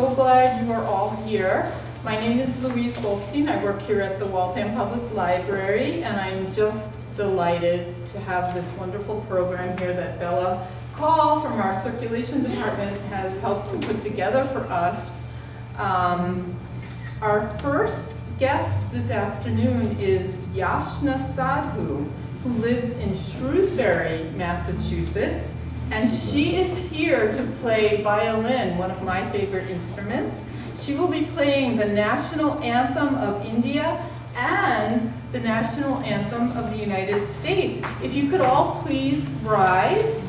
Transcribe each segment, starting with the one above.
so glad you are all here. My name is Louise Goldstein. I work here at the Waltham Public Library, and I'm just delighted to have this wonderful program here that Bella Call from our circulation department has helped to put together for us. Our first guest this afternoon is Yashna Sadhu, who lives in Shrewsbury, Massachusetts, and she is here to play violin, one of my favorite instruments. She will be playing the national anthem of India and the national anthem of the United States. If you could all please rise.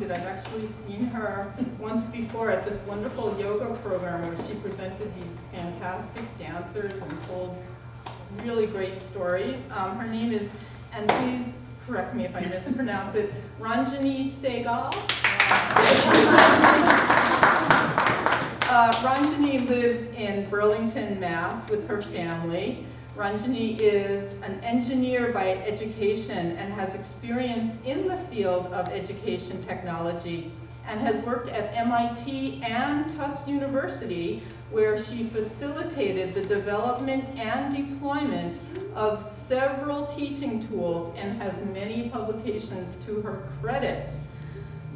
I've actually seen her once before at this wonderful yoga program where she presented these fantastic dancers and told really great stories. Her name is, and please correct me if I mispronounce it, Ranjani Saigal. Ranjani lives in Burlington, Mass. With her family. Ranjani is an engineer by education and has experience in the field of education technology and has worked at MIT and Tufts University, where she facilitated the development and deployment of several teaching tools and has many publications to her credit.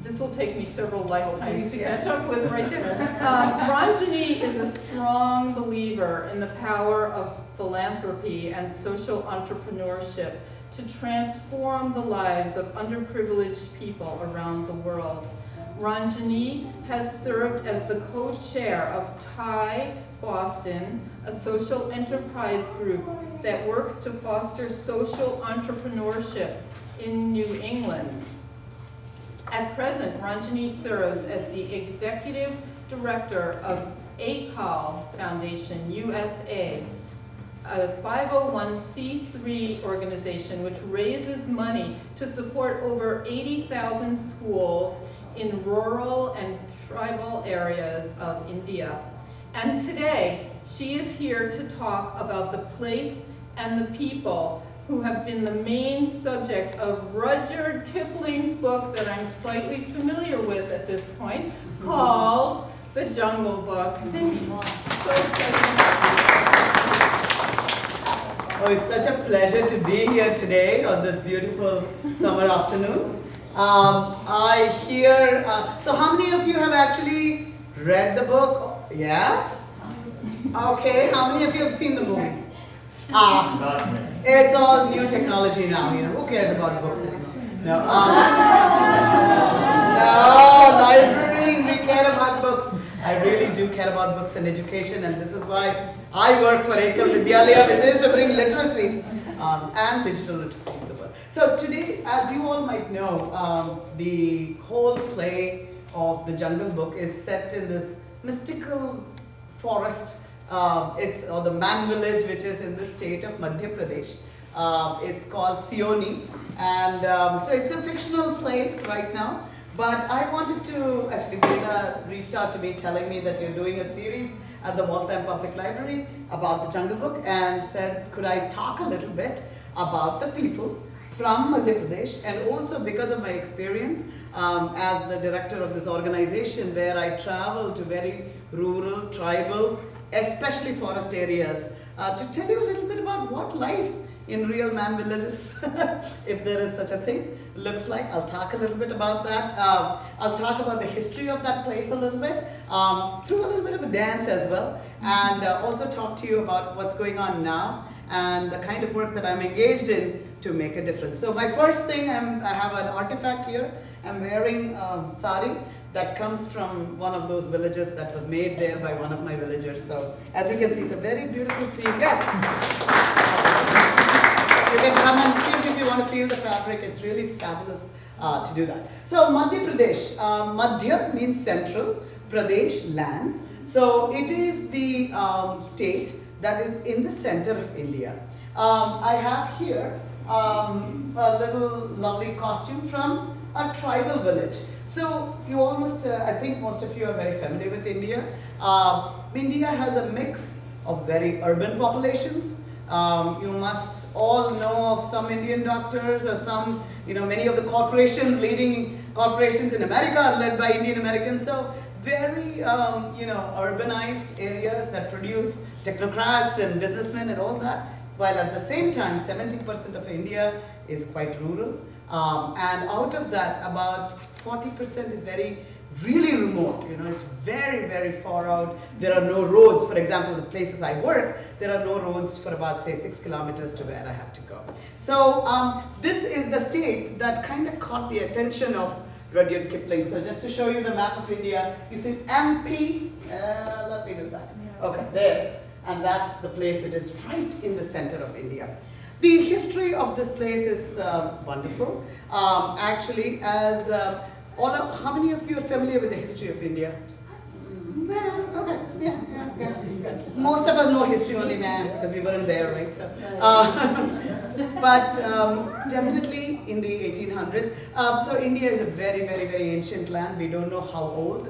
This will take me several lifetimes to catch up with right there. Ranjani is a strong believer in the power of philanthropy and social entrepreneurship to transform the lives of underprivileged people around the world. Ranjani has served as the co-chair of TIE Boston, a social enterprise group that works to foster social entrepreneurship in New England. At present, Ranjani serves as the executive director of Ekal Foundation USA, a 501c3 organization which raises money to support over 80,000 schools in rural and tribal areas of India. And today, she is here to talk about the place and the people who have been the main subject of Rudyard Kipling's book that I'm slightly familiar with at this point, called The Jungle Book. So oh, it's such a pleasure to be here today on this beautiful summer afternoon. I hear, so how many of you have actually read the book? Yeah? Okay, how many of you have seen the movie? It's all new technology now, you know, who cares about books anymore? No, no, libraries, we care about books. I really do care about books and education, and this is why I work for Ekal Vidyalaya, which is to bring literacy and digital literacy to the world. So today, as you all might know, the whole play of The Jungle Book is set in this mystical forest. Or the Man Village, which is in the state of Madhya Pradesh. It's called Sioni, and so it's a fictional place right now. But I wanted to, actually, Bela reached out to me telling me that you're doing a series at the Waltham Public Library about the Jungle Book, and said, could I talk a little bit about the people from Madhya Pradesh, and also because of my experience as the director of this organization, where I travel to very rural, tribal, especially forest areas, to tell you a little bit about what life in real man villages, if there is such a thing, looks like. I'll talk a little bit about that. I'll talk about the history of that place a little bit, through a little bit of a dance as well, and also talk to you about what's going on now and the kind of work that I'm engaged in to make a difference. So my first thing, I have an artifact here. I'm wearing sari that comes from one of those villages that was made there by one of my villagers. So as you can see, it's a very beautiful piece. Yes! You can come and feel if you want to feel the fabric. It's really fabulous to do that. So Madhya Pradesh. Madhya means central, Pradesh, land. So it is the state that is in the center of India. I have here a little lovely costume from a tribal village. So you almost, I think most of you are very familiar with India. India has a mix of very urban populations. You must all know of some Indian doctors, or some, many of the corporations, leading corporations in America are led by Indian Americans. So very, urbanized areas that produce technocrats and businessmen and all that. While at the same time, 70% of India is quite rural. And out of that, about 40% is really remote. It's very, very far out. There are no roads. For example, the places I work, there are no roads for about, say, 6 kilometers to where I have to go. So this is the state that kind of caught the attention of Rudyard Kipling. So just to show you the map of India, you see MP. Let me do that. Okay, there. And that's the place. It is right in the center of India. The history of this place is wonderful. Actually, as how many of you are familiar with the history of India? Okay, yeah. Most of us know history only, because we weren't there, right? So, but definitely in the 1800s. So India is a very, very, very ancient land. We don't know how old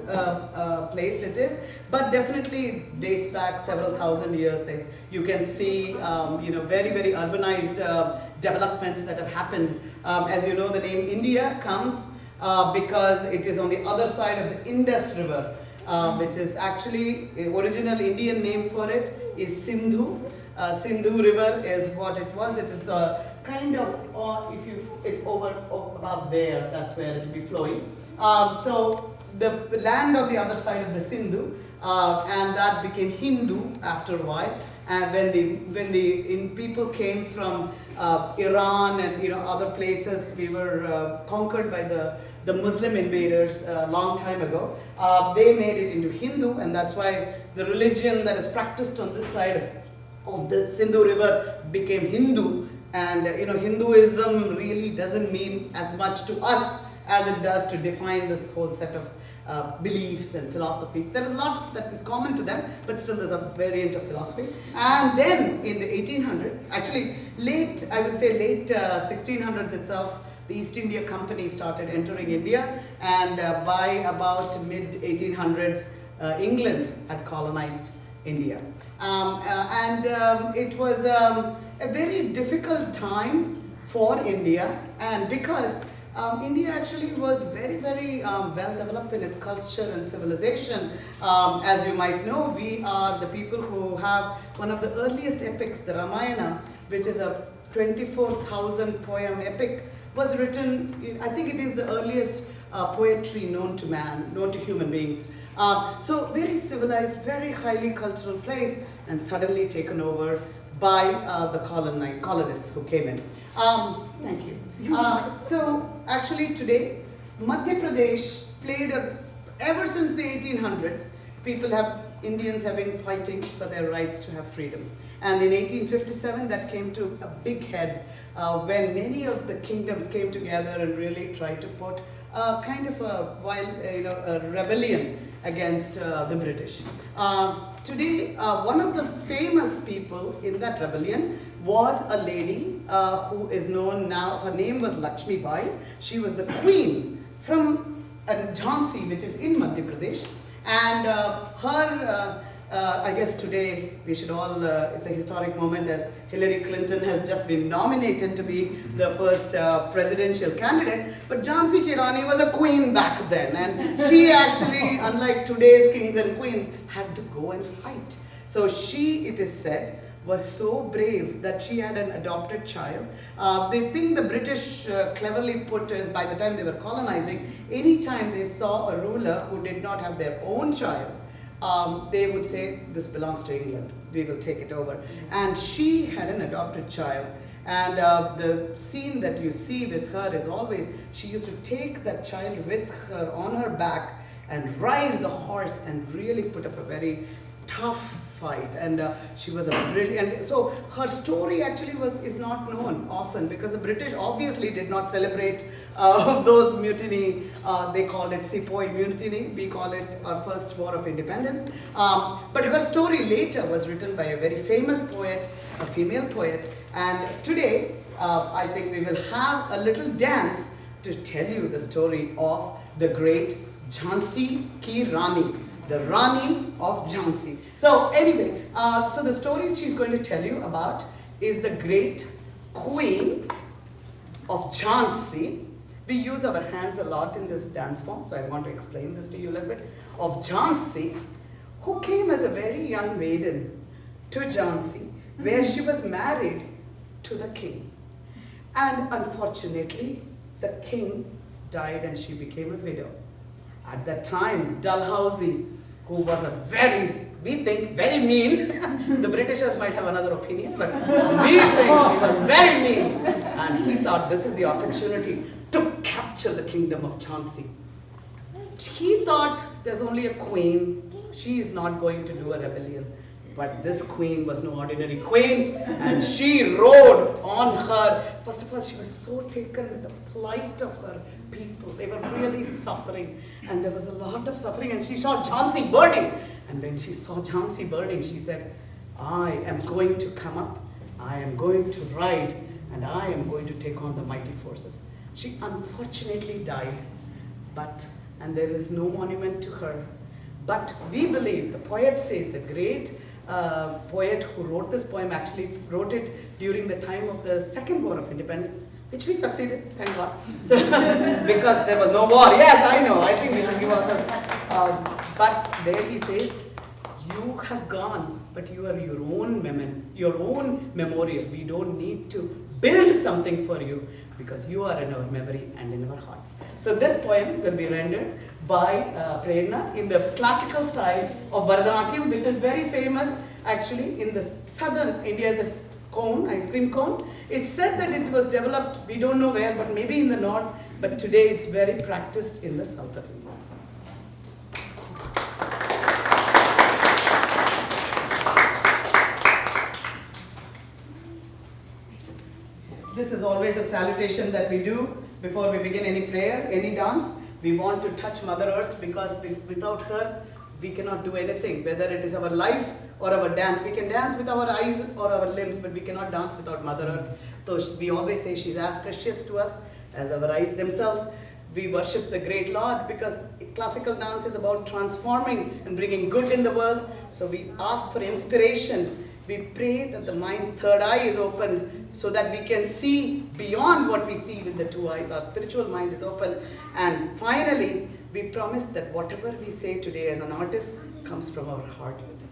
place it is, but definitely it dates back several thousand years. You can see, very, very urbanized developments that have happened. As you know, the name India comes because it is on the other side of the Indus River. Which is actually, the original Indian name for it is Sindhu. Sindhu River is what it was. It is kind of, it's over about there, that's where it will be flowing. So the land on the other side of the Sindhu, and that became Hindu after a while. And when the people came from Iran and other places, we were conquered by the Muslim invaders a long time ago. They made it into Hindu, and that's why the religion that is practiced on this side of the Sindhu River became Hindu. And Hinduism really doesn't mean as much to us as it does to define this whole set of beliefs and philosophies. There is a lot that is common to them, but still there's a variant of philosophy. And then in the 1800s, actually I would say late 1600s itself, the East India Company started entering India, and by about mid-1800s, England had colonized India. It was a very difficult time for India, and because India actually was very well developed in its culture and civilization. As you might know, we are the people who have one of the earliest epics, the Ramayana, which is a 24,000 poem epic, was written, I think it is the earliest poetry known to man, known to human beings. So very civilized, very highly cultural place, and suddenly taken over by the colonists who came in. Thank you. So actually today, Madhya Pradesh played ever since the 1800s, Indians have been fighting for their rights to have freedom. And in 1857, that came to a big head when many of the kingdoms came together and really tried to put kind of a rebellion against the British. Today, one of the famous people in that rebellion was a lady who is known now. Her name was Lakshmi Bai. She was the queen from Jhansi, which is in Madhya Pradesh. And I guess today we should all, it's a historic moment as Hillary Clinton has just been nominated to be the first presidential candidate. But Jhansi Ki Rani was a queen back then, and she actually, unlike today's kings and queens, had to go and fight. So she, it is said, was so brave that she had an adopted child. They think the British cleverly put is, by the time they were colonizing, anytime they saw a ruler who did not have their own child, they would say, this belongs to England, we will take it over. And she had an adopted child. And the scene that you see with her is always, she used to take that child with her on her back and ride the horse and really put up a very tough fight. And she was a brilliant, so her story actually is not known often, because the British obviously did not celebrate those mutiny. They called it Sepoy Mutiny. We call it our first war of independence. But her story later was written by a very famous poet, a female poet. And today, I think we will have a little dance to tell you the story of the great Jhansi Ki Rani, the Rani of Jhansi. So anyway, so the story she's going to tell you about is the great queen of Jhansi. We use our hands a lot in this dance form, so I want to explain this to you a little bit. Of Jhansi, who came as a very young maiden to Jhansi, where she was married to the king. And unfortunately, the king died and she became a widow. At that time, Dalhousie, who was a we think very mean, the Britishers might have another opinion, but we think he was very mean. And he thought this is the opportunity to capture the kingdom of Jhansi. He thought there's only a queen, she is not going to do a rebellion. But this queen was no ordinary queen, and she rode on her. First of all, she was so taken with the plight of her people. They were really suffering, and there was a lot of suffering, and she saw Jhansi burning. And when she saw Jhansi burning, she said, I am going to come up, I am going to ride, and I am going to take on the mighty forces. She unfortunately died, and there is no monument to her. But we believe, the poet says, the great poet who wrote this poem actually wrote it during the time of the Second War of Independence, which we succeeded, thank God. So, because there was no war. Yes, I know, I think we should give ourselves. But there he says, you have gone, but you are your own memorial. We don't need to build something for you, because you are in our memory and in our hearts. So this poem will be rendered by Prerna in the classical style of Bharatanatyam, which is very famous actually in the southern India as a cone, ice cream cone. It's said that it was developed, we don't know where, but maybe in the north, but today it's very practiced in the south of India. This is always a salutation that we do before we begin any prayer, any dance. We want to touch Mother Earth, because without her, we cannot do anything, whether it is our life or our dance. We can dance with our eyes or our limbs, but we cannot dance without Mother Earth. So we always say she's as precious to us as our eyes themselves. We worship the great Lord, because classical dance is about transforming and bringing good in the world. So we ask for inspiration We pray that the mind's third eye is open so that we can see beyond what we see with the two eyes. Our spiritual mind is open. And finally, we promise that whatever we say today as an artist comes from our heart with them.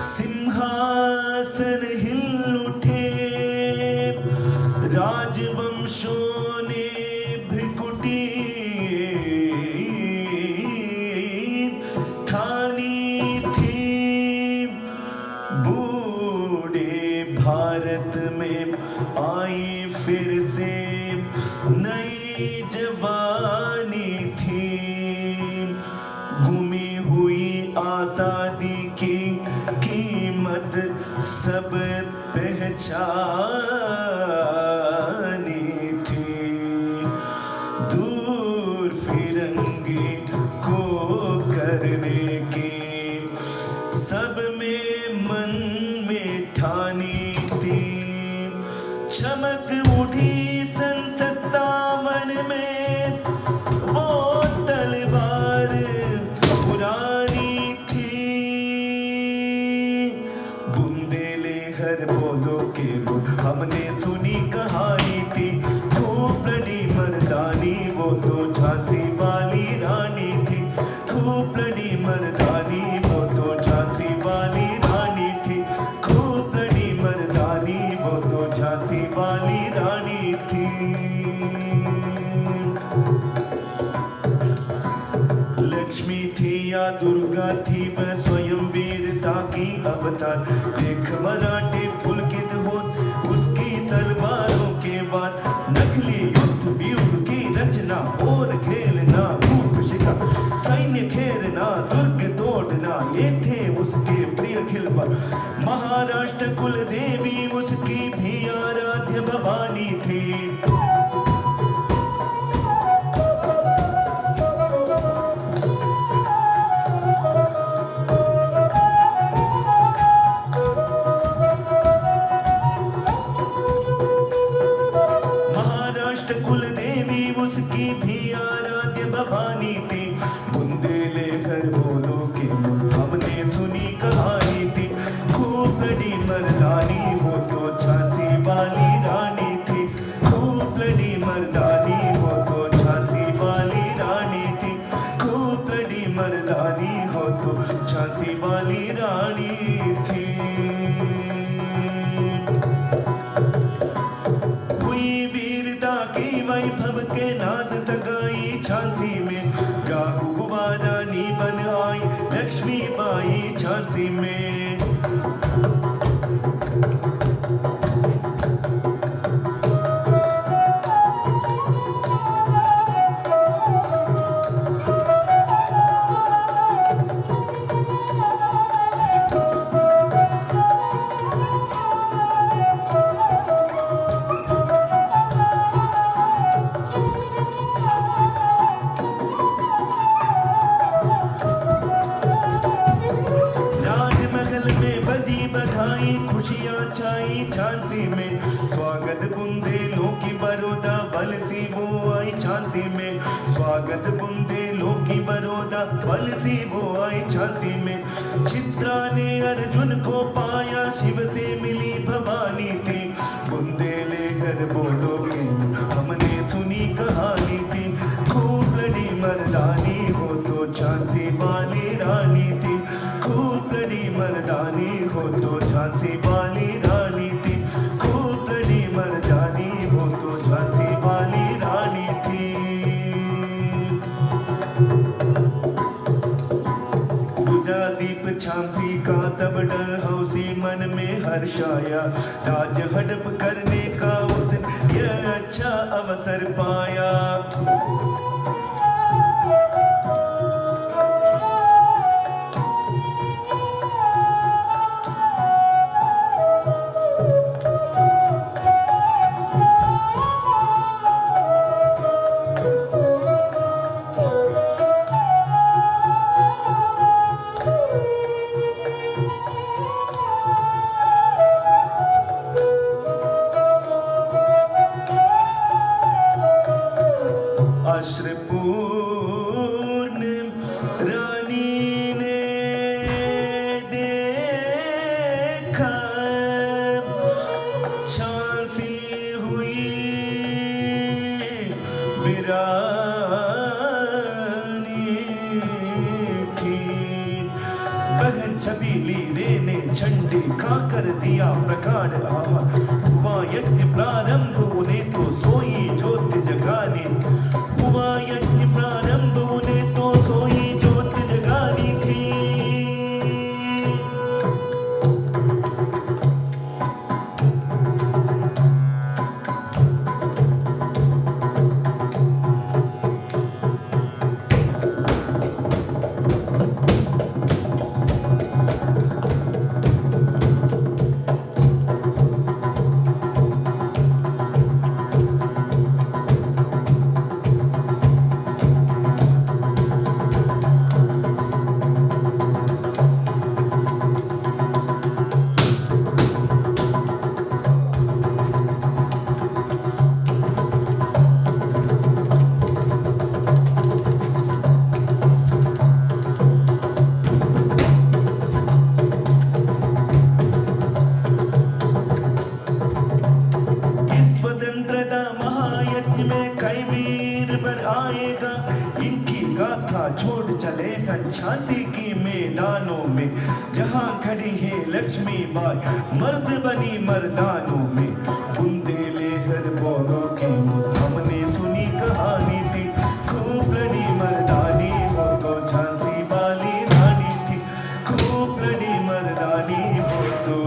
सिंहासन हिल उठे, राजवंशों ने भ्रिकुटी ठानी थी। बूढ़े भारत में आई फिर से नई जवानी थी। गुमी हुई आजादी की कीमत सब पहचानी थी। दूर फिरंगी को करने की सब में मन में ठानी थी। चमक उठी सन 57 में वो तलवार पुरानी थी। बुंदेलखंड बोलो के हमने सुनी कहानी थी। खूब लड़ी मर्दानी वो तो झांसी वाली रानी थी। खूब लड़ी मर्दानी वो तो झांसी वाली रानी थी। खूब लड़ी मर्दानी वो तो झांसी वाली रानी थी। लक्ष्मी थी या दुर्गा थी वह स्वयं वीरता की अवतार। देख मराठे पुलकित हो उसकी तलवारों के बाद। नकली युद्ध व्यूह की रचना और खेलना खूब शिकार। सैन्य घेरना दुर्ग तोड़ना ये थे उसके प्रिय खिलवा। महाराष्ट्र कुल देवी उसकी भी आराध्य भवानी थी। कुल देवी उसकी भी आराध्य भवानी थी। बुंदेलखंड बोलो के हमने सुनी कहानी थी। खूब लड़ी मर्दानी वो तो झांसी वाली रानी थी। खूब लड़ी मर्दानी वो तो झांसी वाली रानी थी। खूब लड़ी मर्दानी हो तो झांसी वाली रानी थी। वैभव के नाद सगाई झांसी में। गाहुआ रानी बन आई लक्ष्मी बाई झांसी में। बधाई खुशियाँ छाई झांसी में। स्वागत बुंदेलों की बड़ौदा बलसी वो आई झांसी में। स्वागत बुंदेलों की बड़ौदा बलसी वो आई झांसी में। चित्रा ने अर्जुन को पाया शिव से मिली भवानी थी। बुंदेलखंड बोलो के हमने सुनी कहानी थी। खूब लड़ी मर्दानी हो तो झांसी वाली रानी थी। खूब लड़ी मर्दानी हो तो झांसी वाली रानी थी। खूब लड़ी मर्दानी हो तो झांसी वाली रानी थी। बुझा दीप झांसी का तब डर हौसी मन में हर्षाया, राज हड़प करने का उसने ये अच्छा अवसर पाया। अश्रुपूर्ण रानी ने देखा, झांसी हुई वीरानी थी। बहन छबीली रे ने झंडे खा कर दिया प्रकांड आवा, हुआ यज्ञ प्रारंभ उन्हें तो सोई ज्योत जगाने, हुआ यज्ञ प्रारंभ उन्हें तो सोई ज्योत जगानी थी। स्वतंत्रता महायज्ञ में कई वीर पर आएगा, इनकी गाथा छोड़ चले हैं झांसी की मैदानों में, जहां खड़ी है लक्ष्मी बाई मर्द बनी मर्दानों में। बुंदेले हर बोरों की हमने सुनी कहानी थी, खूब लड़ी मर्दानी वो तो झांसी वाली रानी थी, खूब लड़ी मर्दानी वो तो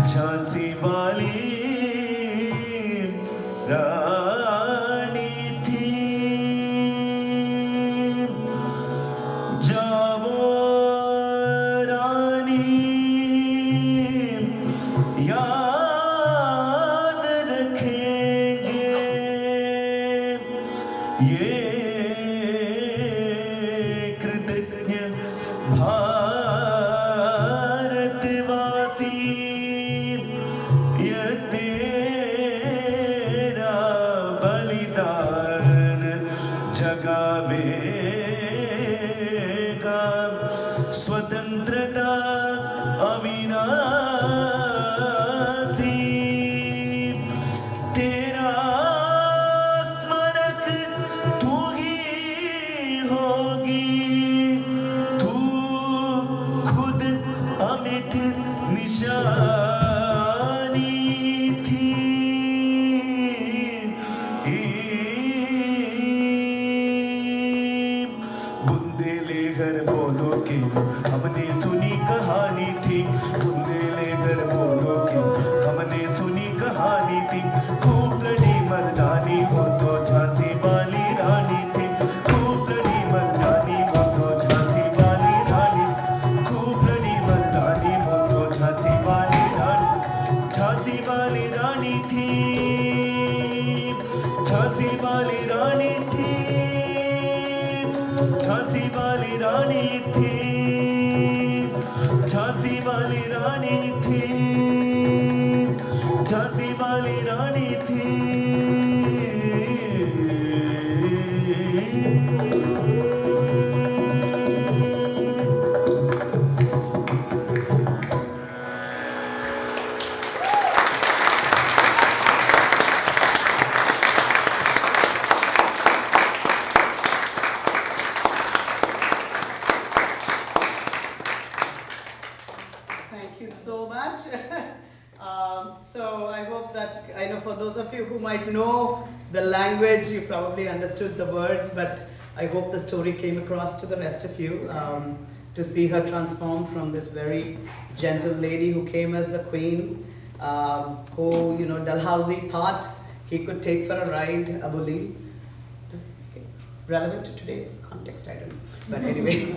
झांसी वाली रानी थी। जाओ रानी याद रखेंगे ये कृतज्ञ भारतवासी, ये तेरा बलिदान जगावेगा, स्वतंत्रता अविनाशी। तेरा स्मारक तू ही होगी, तू खुद अमिट निशानी थी। बुंदेले घर बोलो के हमने सुनी कहानी थी, बुंदेले घर बोलो के हमने सुनी कहानी थी, खूब लड़ी मर्दानी वो तो झांसी वाली रानी थी, खूब लड़ी मर्दानी वो तो झांसी वाली रानी, खूब लड़ी मर्दानी वो तो झांसी वाली रानी, झांसी वाली रानी थी, झांसी वाली रानी थी, झांसी वाली रानी थी, झांसी वाली रानी थी, झांसी वाली रानी थी। Thank you so much. So I hope that, I know for those of you who might know the language, you probably understood the words, but I hope the story came across to the rest of you. to see her transform from this very gentle lady who came as the queen, who, you know, Dalhousie thought he could take for a ride, Abuli. Does it make it relevant to today's context? I don't know. But anyway,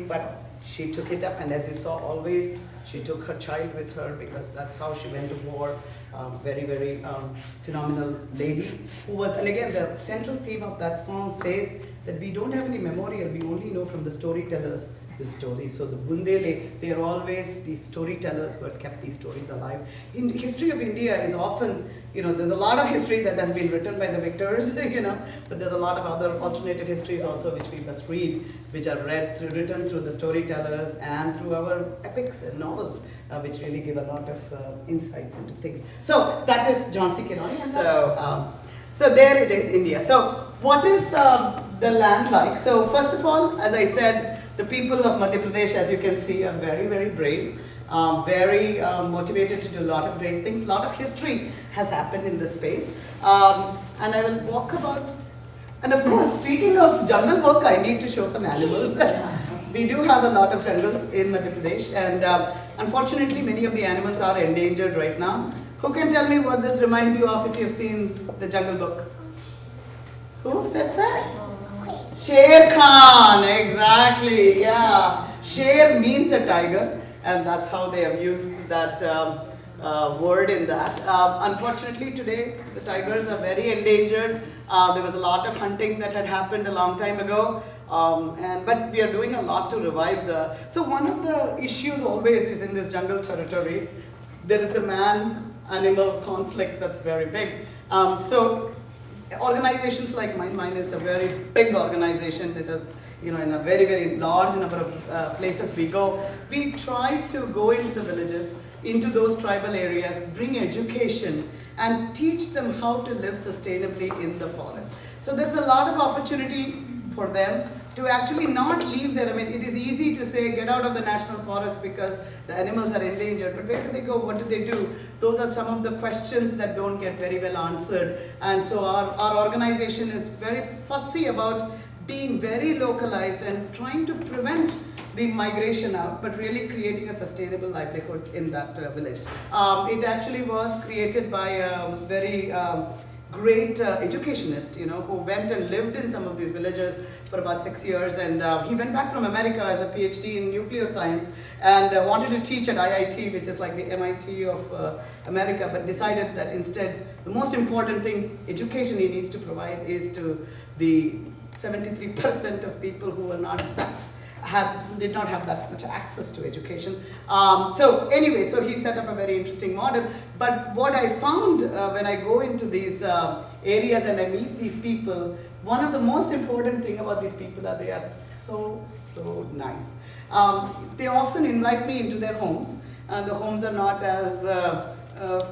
but she took it up, and as you saw, always she took her child with her, because that's how she went to war. Very, very phenomenal lady who was, and again, the central theme of that song says that we don't have any memorial, we only know from the storytellers the story. So the Bundele, they are always these storytellers who have kept these stories alive. In history of India is often, you know, there's a lot of history that has been written by the victors, you know, but there's a lot of other alternative histories also which we must read, which are written through the storytellers and through our epics and novels, which really give a lot of insights into things. So that is Jhansi ki Rani. So there it is, India. So what is the land like? So first of all, as I said, the people of Madhya Pradesh, as you can see, are very, very brave, very motivated to do a lot of great things. A lot of history has happened in this space. And I will walk about, and of course, speaking of jungle book, I need to show some animals. We do have a lot of jungles in Madhya Pradesh, and unfortunately, many of the animals are endangered right now. Who can tell me what this reminds you of if you've seen the Jungle Book? Who? That's it? Sher Khan, exactly, yeah. Sher means a tiger, and that's how they have used that word in that. Unfortunately, today, the tigers are very endangered. There was a lot of hunting that had happened a long time ago. But we are doing a lot to revive the... So one of the issues always is in these jungle territories, there is the man-animal conflict that's very big. So organizations like mine is a very big organization. It is, you know, in a very, very large number of places we go. We try to go into the villages, into those tribal areas, bring education, and teach them how to live sustainably in the forest. So there's a lot of opportunity for them to actually not leave there. I mean, it is easy to say, get out of the national forest because the animals are endangered, but where do they go? What do they do? Those are some of the questions that don't get very well answered. And so our organization is very fussy about being very localized and trying to prevent the migration out, but really creating a sustainable livelihood in that village. It actually was created by a very great educationist, you know, who went and lived in some of these villages for about 6 years, and he went back from America as a PhD in nuclear science and wanted to teach at IIT, which is like the MIT of America, but decided that instead the most important thing, education he needs to provide, is to the 73% of people who are not that did not have that much access to education. So anyway, so he set up a very interesting model. But what I found when I go into these areas and I meet these people, one of the most important thing about these people are they are so, so nice. They often invite me into their homes. The homes are not as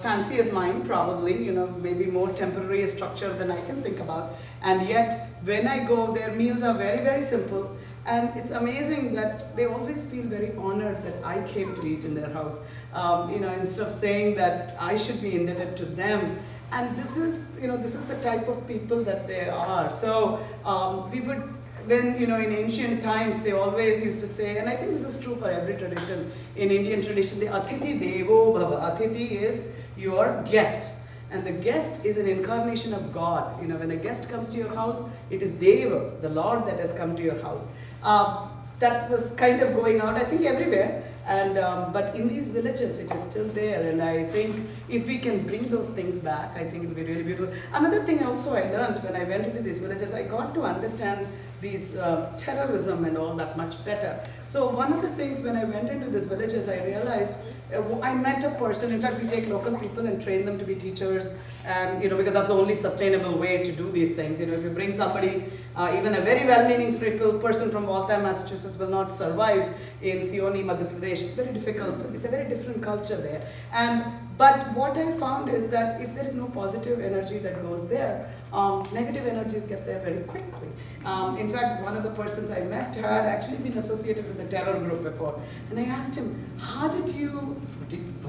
fancy as mine, probably, you know, maybe more temporary structure than I can think about. And yet, when I go, their meals are very, very simple. And it's amazing that they always feel very honored that I came to eat in their house. You know, instead of saying that I should be indebted to them. And this is, you know, this is the type of people that they are. So we would, when, you know, in ancient times, they always used to say, and I think this is true for every tradition, in Indian tradition, the Atithi Devo Bhava. Atithi is your guest. And the guest is an incarnation of God. You know, when a guest comes to your house, it is Deva, the Lord, that has come to your house. That was kind of going out, I think, everywhere. And but in these villages, it is still there. And I think if we can bring those things back, I think it will be really beautiful. Another thing also I learned when I went into these villages, I got to understand these terrorism and all that much better. So one of the things when I went into these villages, I realized I met a person. In fact, we take local people and train them to be teachers, and you know, because that's the only sustainable way to do these things. You know, if you bring somebody, even a very well-meaning person from Waltham, Massachusetts, will not survive in Sioni, Madhya Pradesh. It's very difficult. It's a very different culture there. But what I found is that if there is no positive energy that goes there, negative energies get there very quickly. In fact, one of the persons I met had actually been associated with a terror group before. And I asked him, why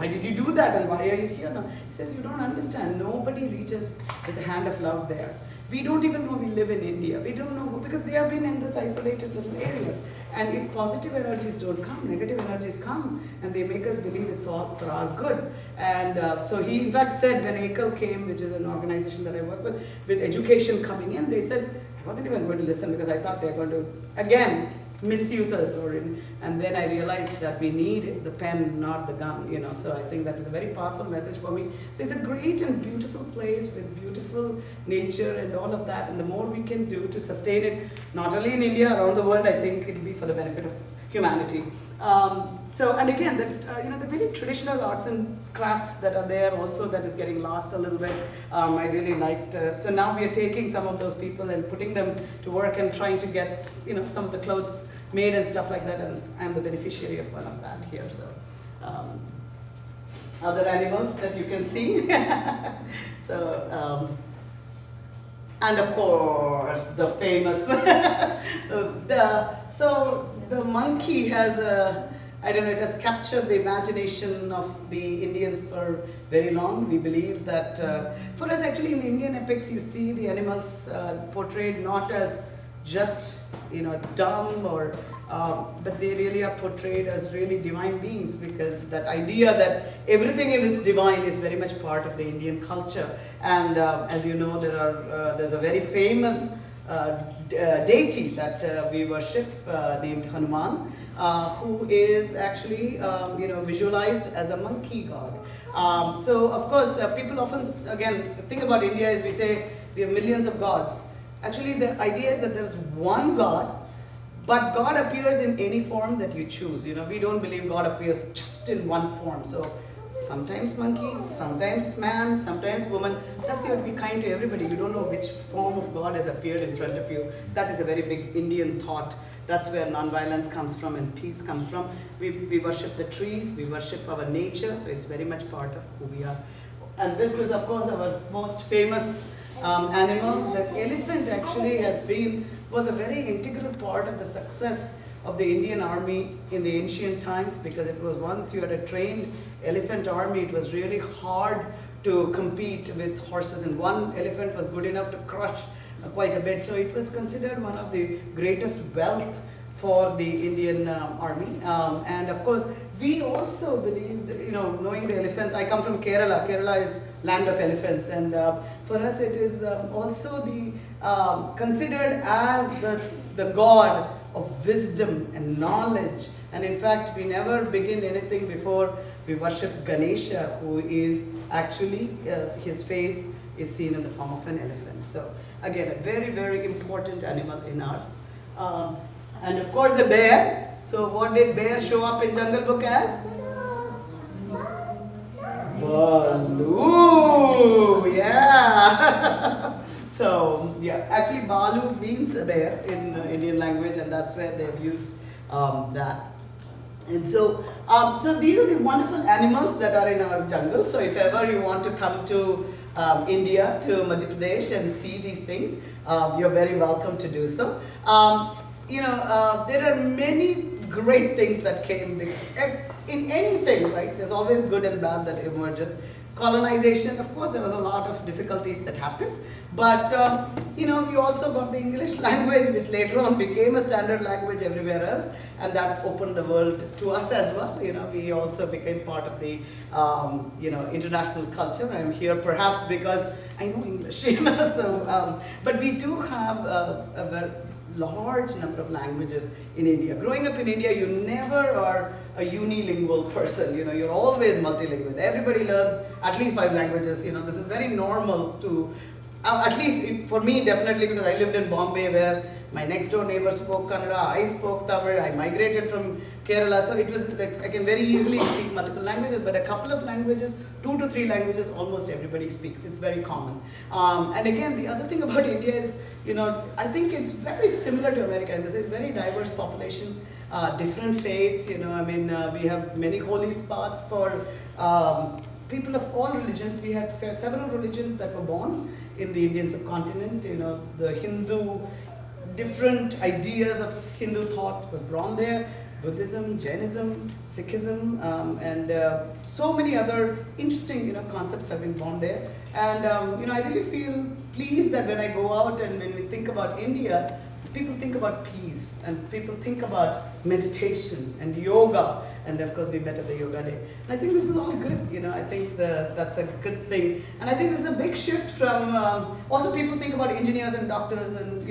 did you do that and why are you here now? He says, you don't understand. Nobody reaches with the hand of love there. we don't even know we live in India. We don't know, because they have been in this isolated little areas. And if positive energies don't come, negative energies come, and they make us believe it's all for our good. And so he in fact said, when Ekal came, which is an organization that I work with education coming in, they said, I wasn't even going to listen because I thought they're going to, again, misuse us. And then I realized that we need the pen, not the gun, So I think that is a very powerful message for me. So it's a great and beautiful place with beautiful nature and all of that. And the more we can do to sustain it, not only in India, around the world, I think it'll be for the benefit of humanity. And again, the very traditional arts and crafts that are there also, that is getting lost a little bit. I really liked, so now we are taking some of those people and putting them to work and trying to get, some of the clothes made and stuff like that, and I'm the beneficiary of one of that here. So, other animals that you can see. And of course, the famous, the monkey has it has captured the imagination of the Indians for very long. We believe that, for us actually in the Indian epics, you see the animals portrayed not as just, dumb or, but they really are portrayed as really divine beings, because that idea that everything is divine is very much part of the Indian culture. And as you know, there's a very famous deity that we worship named Hanuman, who is actually visualized as a monkey god. So of course people often again think about India as we say we have millions of gods. Actually the idea is that there's one God, but God appears in any form that you choose. We don't believe God appears just in one form. So sometimes monkeys, sometimes man, sometimes woman. Thus you have to be kind to everybody. You don't know which form of God has appeared in front of you. That is a very big Indian thought. That's where non-violence comes from and peace comes from. We worship the trees, we worship our nature, so it's very much part of who we are. And this is of course our most famous animal. The elephant actually was a very integral part of the success of the Indian army in the ancient times, because it was once you had a trained elephant army, it was really hard to compete with horses, and one elephant was good enough to crush quite a bit. So it was considered one of the greatest wealth for the Indian army. And of course, we also believe, knowing the elephants, I come from Kerala. Kerala is land of elephants, and for us it is also considered as the god of wisdom and knowledge. And in fact, we never begin anything before we worship Ganesha, who is actually, his face is seen in the form of an elephant. So again, a very, very important animal in ours. And of course the bear. So what did bear show up in Jungle Book as? Balu, yeah. So yeah, actually Balu means a bear in Indian language, and that's where they've used that. And so, these are the wonderful animals that are in our jungle. So if ever you want to come to India, to Madhya Pradesh and see these things, you're very welcome to do so. There are many great things that came in anything, right? There's always good and bad that emerges. Colonization, of course, there was a lot of difficulties that happened, but we also got the English language, which later on became a standard language everywhere else, and that opened the world to us as well. We also became part of the international culture. I'm here perhaps because I know English, so but we do have a very large number of languages in India. Growing up in India, you never are a unilingual person. You're always multilingual. Everybody learns at least 5 languages. This is very normal to, at least for me, definitely, because I lived in Bombay, where my next door neighbor spoke Kannada, I spoke Tamil, I migrated from Kerala, so it was like I can very easily speak multiple languages, but a couple of languages, 2 to 3 languages, almost everybody speaks. It's very common. And again, the other thing about India is, I think it's very similar to America in this. It's a very diverse population, different faiths. We have many holy spots for people of all religions. We had several religions that were born in the Indian subcontinent. The Hindu, different ideas of Hindu thought was born there. Buddhism, Jainism, Sikhism, and so many other interesting concepts have been born there. And I really feel pleased that when I go out and when we think about India, people think about peace and people think about meditation and yoga, and of course we met at the yoga day. And I think this is all good, I think that's a good thing. And I think this is a big shift from, also people think about engineers and doctors and,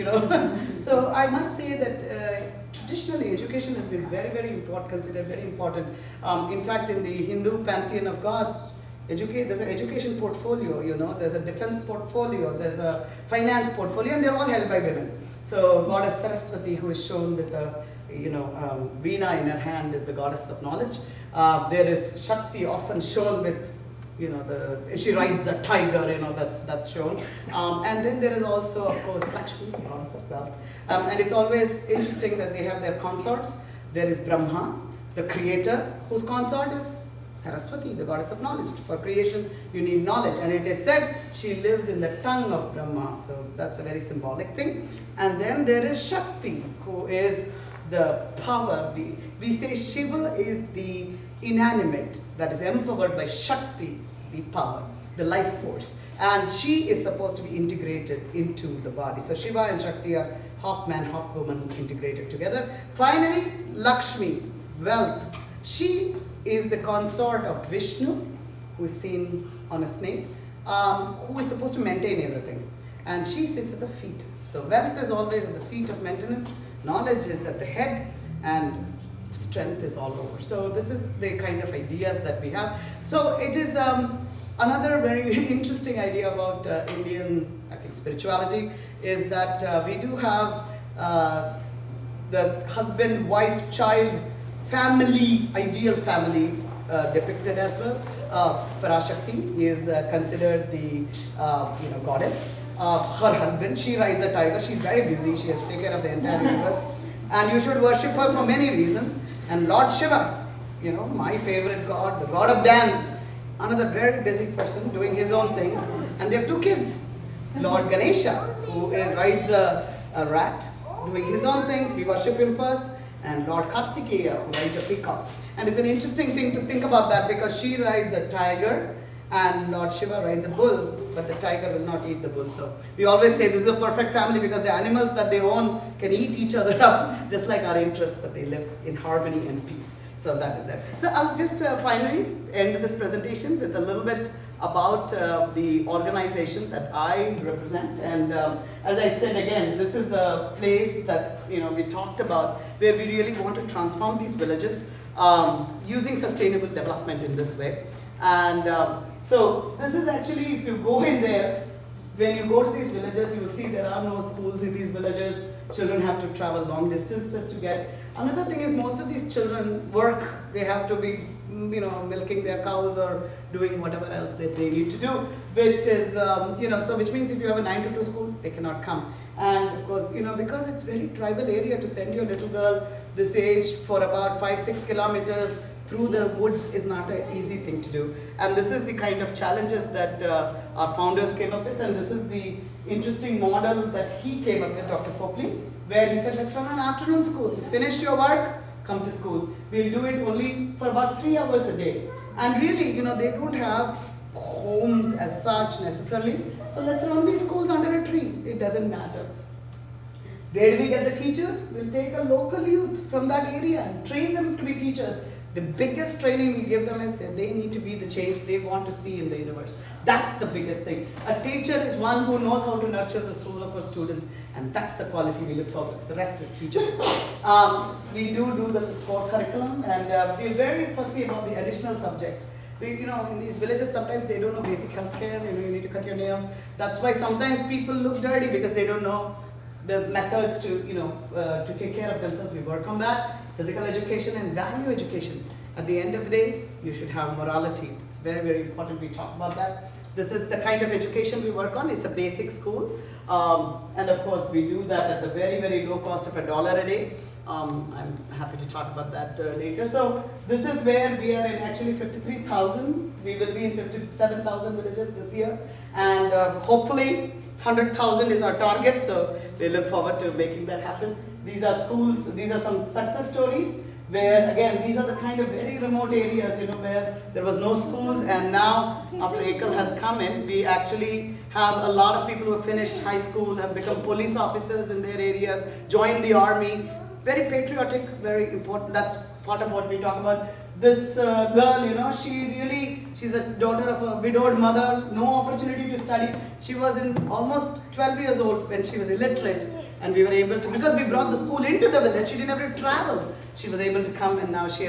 so I must say that traditionally education has been very, very important, considered very important. In fact, in the Hindu pantheon of gods, there's an education portfolio, there's a defense portfolio, there's a finance portfolio, and they're all held by women. So goddess Saraswati, who is shown with a veena in her hand, is the goddess of knowledge. There is Shakti, often shown with, she rides a tiger, that's shown. And then there is also, of course, Lakshmi, the goddess of wealth. And it's always interesting that they have their consorts. There is Brahma, the creator, whose consort is Saraswati, the goddess of knowledge. For creation, you need knowledge. And it is said she lives in the tongue of Brahma. So that's a very symbolic thing. And then there is Shakti, who is the power. We say Shiva is the inanimate that is empowered by Shakti, the power, the life force. And she is supposed to be integrated into the body. So Shiva and Shakti are half man, half woman integrated together. Finally, Lakshmi, wealth. She is the consort of Vishnu, who is seen on a snake, who is supposed to maintain everything. And she sits at the feet. So wealth is always at the feet of maintenance, knowledge is at the head, and strength is all over. So this is the kind of ideas that we have. So it is another very interesting idea about Indian, I think, spirituality is that we do have the husband, wife, child, family, ideal family depicted as well. Parashakti is considered the goddess. Her husband, she rides a tiger. She's very busy. She has to take care of the entire universe. And you should worship her for many reasons. And Lord Shiva, my favorite god, the god of dance, another very busy person doing his own things. And they have two kids. Lord Ganesha, who rides a rat, doing his own things. We worship him first. And Lord Kartikeya, who rides a peacock. And it's an interesting thing to think about that because she rides a tiger and Lord Shiva rides a bull, but the tiger will not eat the bull. So we always say this is a perfect family because the animals that they own can eat each other up, just like our interests, but they live in harmony and peace. So that is there. So I'll just finally end this presentation with a little bit about the organization that I represent. And as I said again, this is the place that we talked about where we really want to transform these villages using sustainable development in this way. And so this is actually, if you go in there, when you go to these villages, you will see there are no schools in these villages. Children have to travel long distance just to get. Another thing is most of these children work. They have to be, milking their cows or doing whatever else that they need to do, which is, so which means if you have a 9 to 2 school, they cannot come. And of course, because it's very tribal area to send your little girl this age for about 5-6 kilometers through the woods is not an easy thing to do. And this is the kind of challenges that our founders came up with, and this is the interesting model that he came up with, Dr. Copley, where he said, let's run an afternoon school. You finished your work, come to school. We'll do it only for about 3 hours a day. And really, they don't have homes as such necessarily. So let's run these schools under a tree. It doesn't matter. Where do we get the teachers? We'll take a local youth from that area and train them to be teachers. The biggest training we give them is that they need to be the change they want to see in the universe. That's the biggest thing. A teacher is one who knows how to nurture the soul of our students, and that's the quality we look for. The rest is teaching. We do the core curriculum, and we're very fussy about the additional subjects. In these villages, sometimes they don't know basic healthcare. You need to cut your nails. That's why sometimes people look dirty because they don't know the methods to take care of themselves. We work on that. Physical education and value education. At the end of the day, you should have morality. It's very, very important we talk about that. This is the kind of education we work on. It's a basic school. And of course, we do that at the very, very low cost of $1 a day. I'm happy to talk about that later. So this is where we are in actually 53,000. We will be in 57,000 villages this year. And hopefully 100,000 is our target. So we look forward to making that happen. These are schools, these are some success stories. where again, these are the kind of very remote areas, where there was no schools, and now after Ekal has come in, we actually have a lot of people who have finished high school, have become police officers in their areas, joined the army. Very patriotic, very important. That's part of what we talk about. This girl, she's a daughter of a widowed mother, no opportunity to study. She was almost 12 years old when she was illiterate, and we were able to, because we brought the school into the village, she didn't have to travel. She was able to come, and now she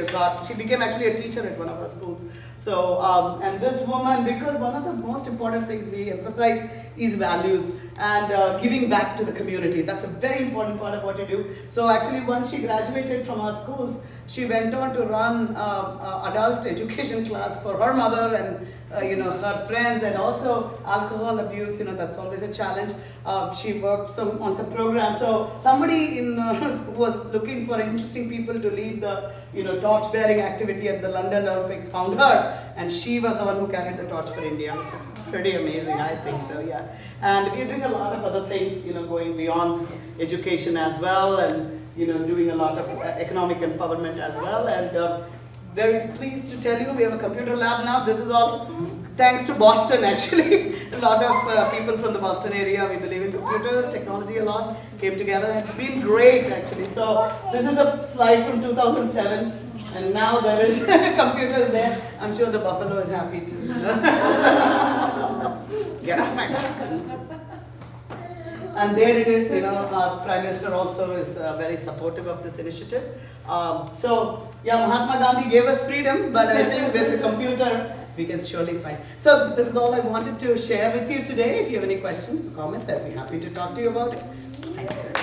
became actually a teacher at one of our schools. So, and this woman, because one of the most important things we emphasize is values and giving back to the community. That's a very important part of what you do. So actually, once she graduated from our schools, she went on to run adult education class for her mother and her friends, and also alcohol abuse. That's always a challenge. She worked on some programs. So somebody who was looking for interesting people to lead the torch bearing activity at the London Olympics found her, and she was the one who carried the torch for India, which is pretty amazing, I think so. Yeah, and we're doing a lot of other things, going beyond education as well, and doing a lot of economic empowerment as well. And very pleased to tell you we have a computer lab now. This is all thanks to Boston, actually. A lot of people from the Boston area, we believe in computers, technology a lot, came together, and it's been great actually. So this is a slide from 2007, and now there is computers there. I'm sure the buffalo is happy to get off my back. And there it is, our Prime Minister also is very supportive of this initiative. So, yeah, Mahatma Gandhi gave us freedom, but I think with the computer, we can surely sign. So, this is all I wanted to share with you today. If you have any questions or comments, I'd be happy to talk to you about it. Thank you.